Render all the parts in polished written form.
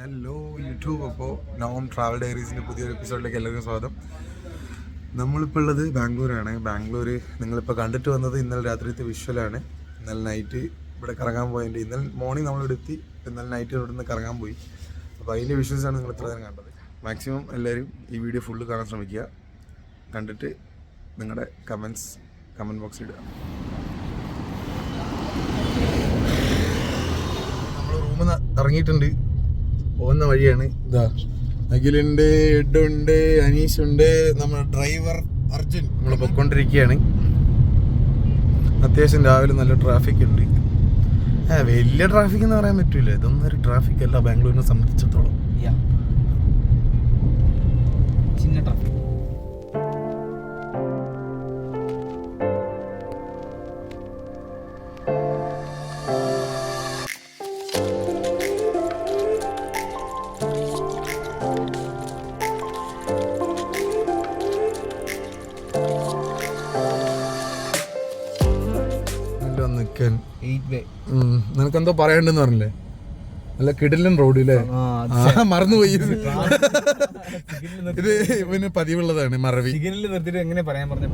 Hello YouTube. അപ്പോൾ നോം travel ഡയറീസിൻ്റെ പുതിയൊരു എപ്പിസോഡിലേക്ക് എല്ലാവർക്കും സ്വാഗതം. നമ്മളിപ്പോൾ ഉള്ളത് ബാംഗ്ലൂരാണ്. ബാംഗ്ലൂർ നിങ്ങളിപ്പോൾ കണ്ടിട്ട് വന്നത് ഇന്നലെ രാത്രിത്തെ വിഷ്വലാണ്. ഇന്നലെ നൈറ്റ് ഇവിടെ കറങ്ങാൻ പോയതിൻ്റെ ഇന്നലെ മോർണിംഗ് നമ്മളിവിടെ എത്തി, ഇന്നലെ നൈറ്റ് ഇവിടെ നിന്ന് കറങ്ങാൻ പോയി. അപ്പോൾ അതിൻ്റെ വിഷ്വൽസാണ് നിങ്ങൾ ഇത്ര നേരം കണ്ടത്. മാക്സിമം എല്ലാവരും ഈ വീഡിയോ ഫുള്ള് കാണാൻ ശ്രമിക്കുക. കണ്ടിട്ട് നിങ്ങളുടെ കമൻറ്റ് ബോക്സിൽ ഇടുക. നമ്മൾ റൂമിൽ നിന്ന് ഇറങ്ങിയിട്ടുണ്ട്, പോകുന്ന വഴിയാണ്. ഇതാ അഖിലുണ്ട്, എഡുണ്ട്, അനീഷുണ്ട്, നമ്മുടെ ഡ്രൈവർ അർജുൻ. നമ്മൾ പൊയ്ക്കൊണ്ടിരിക്കുകയാണ്. അത്യാവശ്യം രാവിലെ നല്ല ട്രാഫിക് ഉണ്ട്. വലിയ ട്രാഫിക് എന്ന് പറയാൻ പറ്റൂല, ഇതൊന്നും ഒരു ട്രാഫിക് അല്ല ബാംഗ്ലൂരിനെ സംബന്ധിച്ചിടത്തോളം. ചിന്ന ട്രാഫിക്. നിനക്കെന്തോ പറയണ്ടെന്ന് പറഞ്ഞില്ലേ? നല്ല കിടിലൻ റോഡ് അല്ലേ? മറന്നുപോയി. ഇത് ഇവന് പതിവുള്ളതാണ് മറവി. നിർത്തിട്ട് എങ്ങനെ പറയാൻ പറഞ്ഞ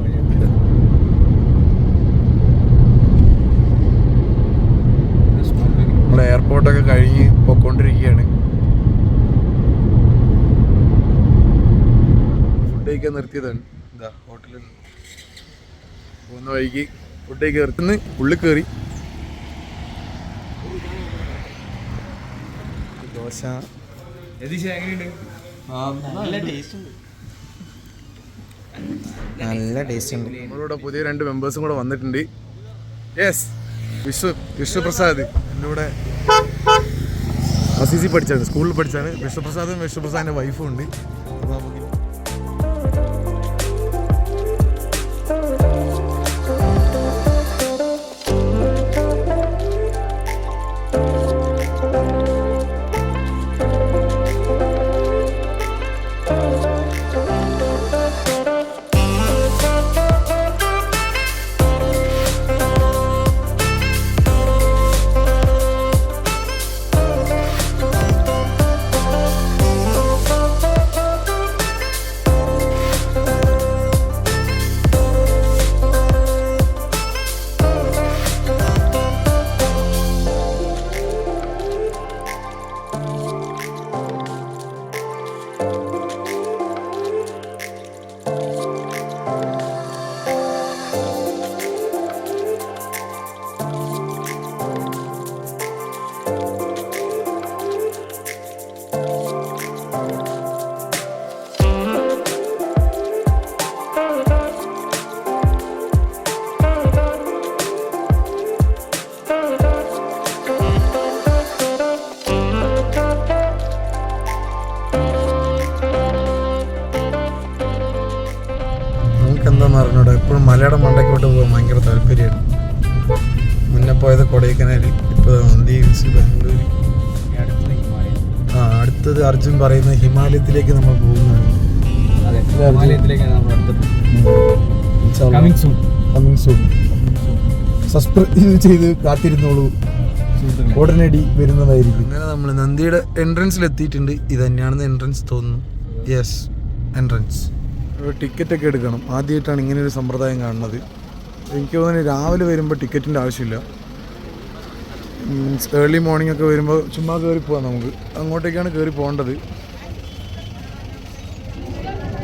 നമ്മളെ എയർപോർട്ടൊക്കെ കഴിഞ്ഞ് പോയിക്കൊണ്ടിരിക്കുകയാണ്. ഫുഡ് കഴിക്കാൻ നിർത്തിയതാണ്. എന്താ ഹോട്ടലിൽ പോകുന്ന വഴിക്ക് ഫുഡ് കഴിക്കാൻ നിർത്തുന്ന ഉള്ളിൽ കയറി ദോശ. നല്ല ടേസ്റ്റ് ഉണ്ട്. നമ്മളിവിടെ പുതിയ 2 മെമ്പേഴ്സും കൂടെ വന്നിട്ടുണ്ട്. യെസ്, വിശ്വപ്രസാദ് എൻ്റെ കൂടെ ACC പഠിച്ചാണ്, സ്കൂളിൽ പഠിച്ചാണ്. വിശ്വപ്രസാദിൻ്റെ വൈഫും ഉണ്ട്. അപ്പോൾ നമുക്ക് എന്താണെന്ന് അറിഞ്ഞൂടെ, എപ്പോഴും മലയാളം മണ്ടയ്ക്കോട്ട് പോകാൻ ഭയങ്കര താല്പര്യമാണ്. മുന്നേ പോയത് കൊടൈക്കനാൽ, ഇപ്പോൾ മന്ദീവ്സ്, ബാംഗ്ലൂർ. അടുത്തത് അർജുൻ പറയുന്നത് ഹിമാലയത്തിലേക്ക് നമ്മൾ പോകുന്നതാണ്. സബ്സ്ക്രൈബ് ചെയ്ത് കാത്തിരുന്നോളൂ, ഉടനടി വരുന്നതായിരിക്കും. അങ്ങനെ നമ്മൾ നന്ദിയുടെ എൻട്രൻസിൽ എത്തിയിട്ടുണ്ട്. ഇത് തന്നെയാണെന്ന് എൻട്രൻസ് തോന്നുന്നു. Yes, entrance. ടിക്കറ്റൊക്കെ എടുക്കണം. ആദ്യമായിട്ടാണ് ഇങ്ങനെയൊരു സമ്പ്രദായം കാണുന്നത്. എനിക്ക് തോന്നുന്നു രാവിലെ വരുമ്പോൾ ടിക്കറ്റിൻ്റെ ആവശ്യമില്ല. ഏർലി മോർണിംഗ് ഒക്കെ വരുമ്പോൾ ചുമ്മാ കയറി പോകാം. നമുക്ക് അങ്ങോട്ടേക്കാണ് കയറി പോകേണ്ടത്.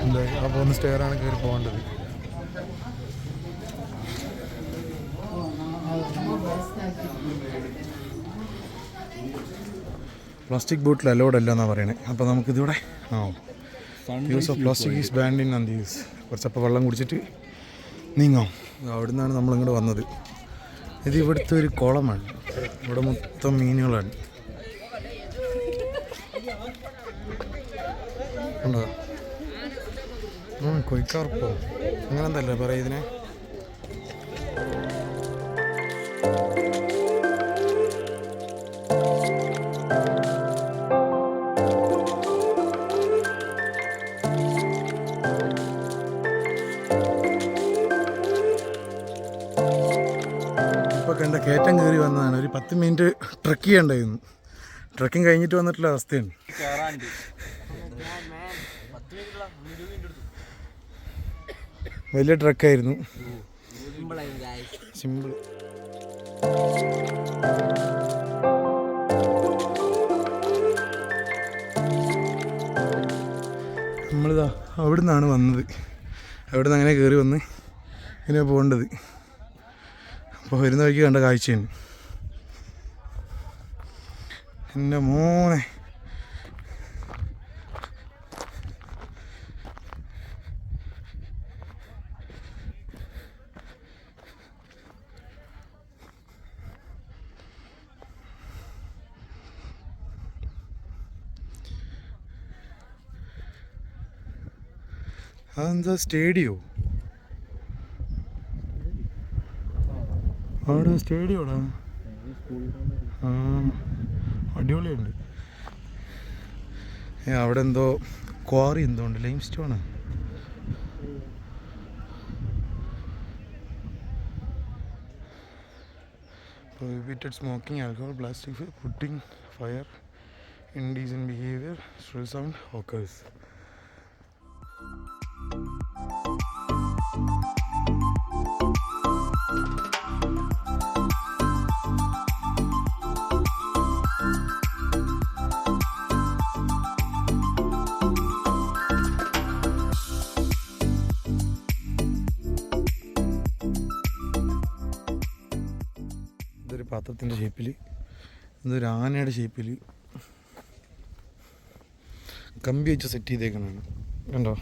അല്ലേ, ആ പോകുന്ന സ്റ്റെയറാണ് കയറി പോകേണ്ടത്. പ്ലാസ്റ്റിക് ബോട്ടിൽ അലോഡ് അല്ല എന്നാണ് പറയണേ. അപ്പോൾ നമുക്കിതിവിടെ use of plastic is banned in നന്ദീസ്. കുറച്ചപ്പോൾ വെള്ളം കുടിച്ചിട്ട് നീങ്ങാം. അവിടെ നിന്നാണ് നമ്മളിങ്ങോട്ട് വന്നത്. ഇത് ഇവിടുത്തെ ഒരു കുളമാണ്. ഇവിടെ മൊത്തം മീനുകളാണ്. ഉണ്ടോ? കൊയ്ക്കാർപ്പോ അങ്ങനെ എന്തല്ലേ പറയാം ഇതിനെ. ഇപ്പോൾ കണ്ട കയറ്റം കയറി വന്നതാണ്. ഒരു 10 മിനിറ്റ് ട്രക്ക് ചെയ്യണ്ടായിരുന്നു. ട്രക്കിംഗ് കഴിഞ്ഞിട്ട് വന്നിട്ടുള്ള അവസ്ഥയാണ്. വലിയ ട്രക്കായിരുന്നു. സിമ്പിൾ. നമ്മളിതാ അവിടെ നിന്നാണ് വന്നത്. അവിടെ നിന്ന് അങ്ങനെ കയറി വന്ന് ഇങ്ങനെ പോകേണ്ടത്. അപ്പോൾ വരുന്ന വഴിക്ക് കണ്ട കാഴ്ചയാണ്. എൻ്റെ മോനെ, അതെന്താ സ്റ്റേഡിയോ? അവിടെ സ്റ്റേഡിയോടാ. ആ, അടിപൊളിയുണ്ട്. അവിടെ എന്തോ ക്വാറി എന്തോ ഉണ്ട്, lime stone. Prohibited smoking, alcohol, plastic, putting fire, indecent behavior, shrill sound, hawkers. ഇതൊരു പാത്രത്തിൻ്റെ ഷേപ്പിൽ, ഇതൊരു ആനയുടെ ഷേപ്പിൽ കമ്പി വെച്ച് സെറ്റ് ചെയ്തേക്കണാണ്. കണ്ടോ?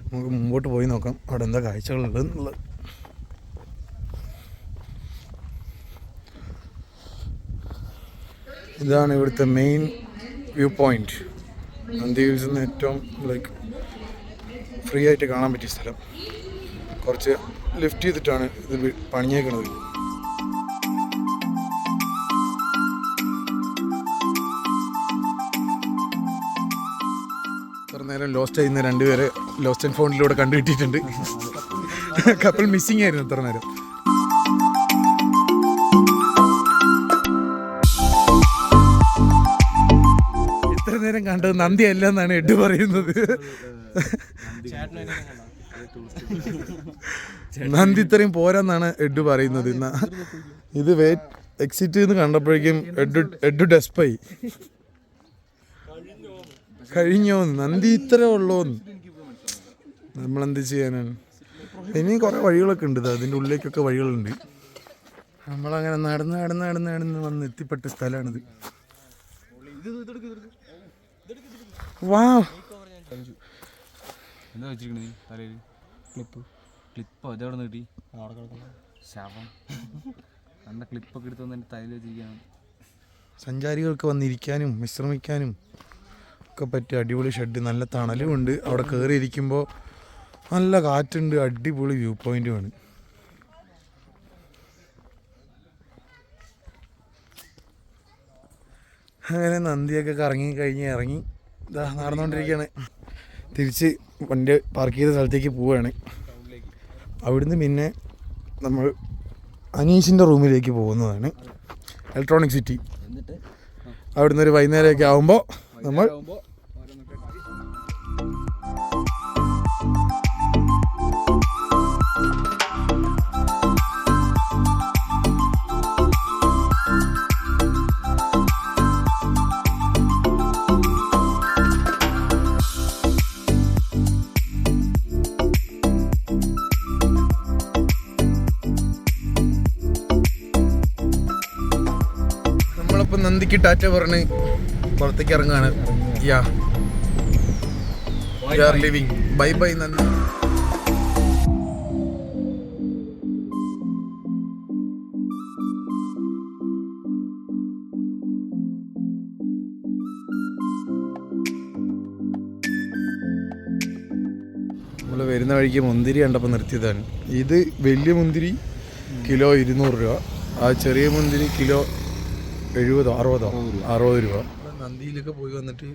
നമുക്ക് മുമ്പോട്ട് പോയി നോക്കാം അവിടെ എന്താ കാഴ്ചകളുള്ളത് എന്നുള്ളത്. ഇതാണ് ഇവിടുത്തെ മെയിൻ വ്യൂ പോയിന്റ്. നന്ദി ഹിൽസിൽ നിന്ന് ഏറ്റവും ഫ്രീ ആയിട്ട് കാണാൻ പറ്റിയ സ്ഥലം. കുറച്ച് ലിഫ്റ്റ് ചെയ്തിട്ടാണ് ഇത് പണിഞ്ഞേക്കണത്. ഇത്ര നേരം ലോസ്റ്റ് ചെയ്യുന്ന രണ്ടുപേരെ ലോസ്റ്റ് ആൻഡ് ഫൗണ്ടിലൂടെ കണ്ടുകിട്ടിയിട്ടുണ്ട്. കപ്പിൾ മിസ്സിംഗ് ആയിരുന്നു ഇത്ര നേരം. ഇത്ര നേരം കണ്ടത് നന്ദി അല്ല എന്നാണ് എഡ് പറയുന്നത്. നന്ദി ഇത്രയും പോരാന്നാണ് എഡ് പറയുന്നത്. ഇത് എക്സിറ്റ് എന്ന് കണ്ടപ്പോഴേക്കും എഡ് ഡെസ്പായി. കഴിഞ്ഞോന്ന്, നന്ദി ഇത്ര ഉള്ളോന്ന്. നമ്മളെന്ത് ചെയ്യാനാണ്? ഇനിയും കുറേ വഴികളൊക്കെ ഉണ്ട്. അതിൻ്റെ ഉള്ളിലേക്കൊക്കെ വഴികളുണ്ട്. നമ്മളങ്ങനെ നടന്ന് നടന്ന് നടന്ന് നടന്ന് വന്ന് എത്തിപ്പെട്ട സ്ഥലമാണിത്. വാ, എന്താ വെച്ചിരിക്കണേ തലയിൽ? ക്ലിപ്പോ ഇതെവിടെ നിന്ന് കിട്ടി? ശവം. നല്ല ക്ലിപ്പൊക്കെ എടുത്ത് വന്ന് എൻ്റെ തലയിൽ വെച്ചിരിക്കുകയാണ്. സഞ്ചാരികൾക്ക് വന്നിരിക്കാനും വിശ്രമിക്കാനും ഒക്കെ പറ്റിയ അടിപൊളി ഷെഡ്. നല്ല തണലും ഉണ്ട്. അവിടെ കയറി ഇരിക്കുമ്പോൾ നല്ല കാറ്റുണ്ട്. അടിപൊളി വ്യൂ പോയിന്റുമാണ്. അങ്ങനെ നന്ദിയൊക്കെ കറങ്ങി കഴിഞ്ഞ് ഇറങ്ങി ഇതാ നടന്നുകൊണ്ടിരിക്കുകയാണ്. തിരിച്ച് വണ്ടി പാർക്ക് ചെയ്ത സ്ഥലത്തേക്ക് പോവുകയാണ്. അവിടുന്ന് പിന്നെ നമ്മൾ അനീഷിൻ്റെ റൂമിലേക്ക് പോകുന്നതാണ്, ഇലക്ട്രോണിക് സിറ്റി. അവിടുന്ന് ഒരു വൈകുന്നേരമൊക്കെ ആകുമ്പോൾ നമ്മൾ നന്ദിക്ക് ടാറ്റ പറഞ്ഞ് പുറത്തേക്ക് ഇറങ്ങുകയാണ്. ലിവിങ്. ബൈ ബൈ നന്ദി. നമ്മൾ വരുന്ന വഴിക്ക് മുന്തിരി കണ്ടപ്പോൾ നിർത്തിയതാണ്. ഇത് വലിയ മുന്തിരി കിലോ 200 രൂപ. ആ ചെറിയ മുന്തിരി കിലോ 60 രൂപ. നന്ദിയിലൊക്കെ പോയി വന്നിട്ട്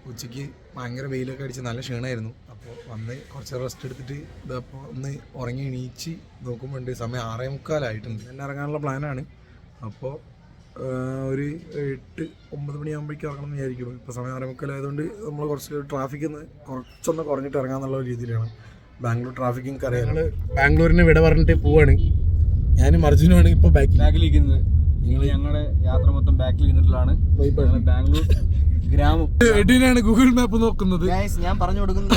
ഉച്ചയ്ക്ക് ഭയങ്കര വെയിലൊക്കെ അടിച്ച് നല്ല ക്ഷീണമായിരുന്നു. അപ്പോൾ വന്ന് കുറച്ച് റെസ്റ്റ് എടുത്തിട്ട് ഇതപ്പോൾ ഒന്ന് ഉറങ്ങി എണീച്ച് നോക്കുമ്പോൾ സമയം 6:45 ആയിട്ടുണ്ട്. എന്നെ ഇറങ്ങാനുള്ള പ്ലാനാണ്. അപ്പോൾ ഒരു 8-9 മണിയാകുമ്പോഴേക്കും ഇറങ്ങണം എന്ന് വിചാരിക്കുന്നു. ഇപ്പോൾ സമയം 6:30 ആയതുകൊണ്ട് നമ്മൾ കുറച്ചൊന്ന് കുറഞ്ഞിട്ട് ഇറങ്ങാമെന്നുള്ള രീതിയിലാണ്. ബാംഗ്ലൂർ ട്രാഫിക്കിംഗ് അറിയാം. ഞങ്ങൾ ബാംഗ്ലൂരിന് വിട പറഞ്ഞിട്ട് പോവാണ്. ഞാനും അർജുനുമാണ് ഇപ്പോൾ ബാക്കിലിരിക്കുന്നത്. നിങ്ങൾ ഞങ്ങളുടെ യാത്ര മൊത്തം ബാക്കിൽ ഇരുന്നിട്ടുള്ളതാണ്. ബാംഗ്ലൂർ ഗ്രാമം. എഡിനാണ് ഗൂഗിൾ മാപ്പ് നോക്കുന്നത്. ഞാൻ പറഞ്ഞു കൊടുക്കുന്നത്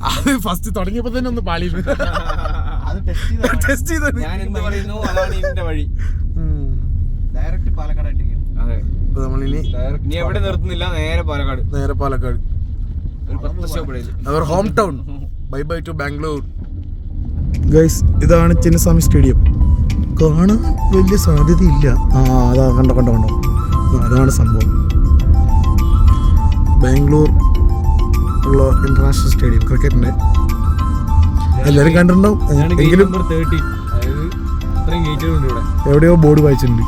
അത് ഫസ്റ്റ് തുടങ്ങിയപ്പോൾ തന്നെ ഒന്ന് പാളി ടെസ്റ്റ് ചെയ്ത് ഞാൻ എന്ത് പറയുന്നു അതാണ് ഇതിന്റെ വഴി. ഡയറക്റ്റ് പാലക്കാട്. അതെ, ഇപ്പോൾ നമ്മളിനി നീ എവിടെ നിർത്തുന്നില്ല, നേരെ പാലക്കാട്. ഒരു 10 stop our home town. Bye bye to Bangalore. Guys, ഇതാണ് ചിന്നസ്വാമി സ്റ്റേഡിയം. കാണാൻ വലിയ സാധ്യതയില്ല. അതാ കണ്ടോ അതാണ് സംഭവം. ബാംഗ്ലൂർ ഉള്ള ഇന്റർനാഷണൽ സ്റ്റേഡിയം ക്രിക്കറ്റിന്റെ. എല്ലാവരും കണ്ടിട്ടുണ്ടാവും. എങ്കിലും എവിടെയോ ബോർഡ് വായിച്ചിട്ടുണ്ട്.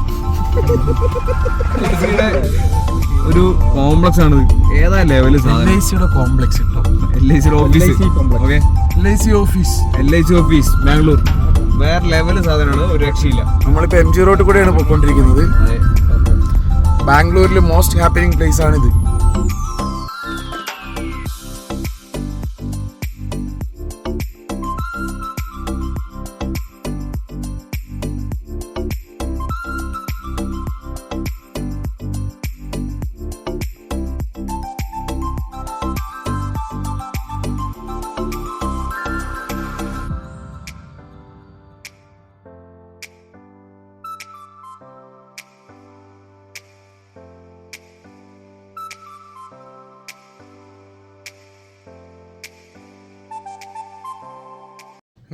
ഒരു കോംപ്ലക്സ് ആണ്. ഏതാ ലെവല്? LICയുടെ കോംപ്ലക്സ് ഓഫീസ് ബാംഗ്ലൂർ വേറെ ലെവല് സാധനമാണ്. ഒരു രക്ഷയില്ല. നമ്മളിപ്പോ MG റോഡ് കൂടെയാണ് പോയിക്കൊണ്ടിരിക്കുന്നത്. ബാംഗ്ലൂരിൽ മോസ്റ്റ് ഹാപ്പനിങ് പ്ലേസ് ആണിത്.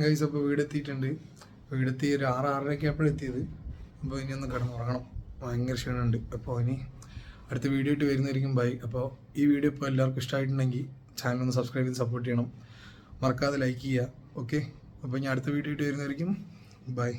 ഗൈസ്, അപ്പോൾ വീടെത്തിയിട്ടുണ്ട്. വീടെത്തി ഒരു 6-6:30 ആയപ്പോഴാണ് എത്തിയത്. അപ്പോൾ ഇനി ഒന്ന് കിടന്നുറങ്ങണം. ഭയങ്കര ക്ഷീണമുണ്ട്. അപ്പോൾ ഇനി അടുത്ത വീഡിയോ ആയിട്ട് വരുന്നതായിരിക്കും. ബൈ. അപ്പോൾ ഈ വീഡിയോ ഇപ്പോൾ എല്ലാവർക്കും ഇഷ്ടമായിട്ടുണ്ടെങ്കിൽ ചാനൽ ഒന്ന് സബ്സ്ക്രൈബ് ചെയ്ത് സപ്പോർട്ട് ചെയ്യണം. മറക്കാതെ ലൈക്ക് ചെയ്യുക. ഓക്കെ, അപ്പോൾ ഇനി അടുത്ത വീഡിയോ ആയിട്ട് വരുന്നതായിരിക്കും. ബൈ.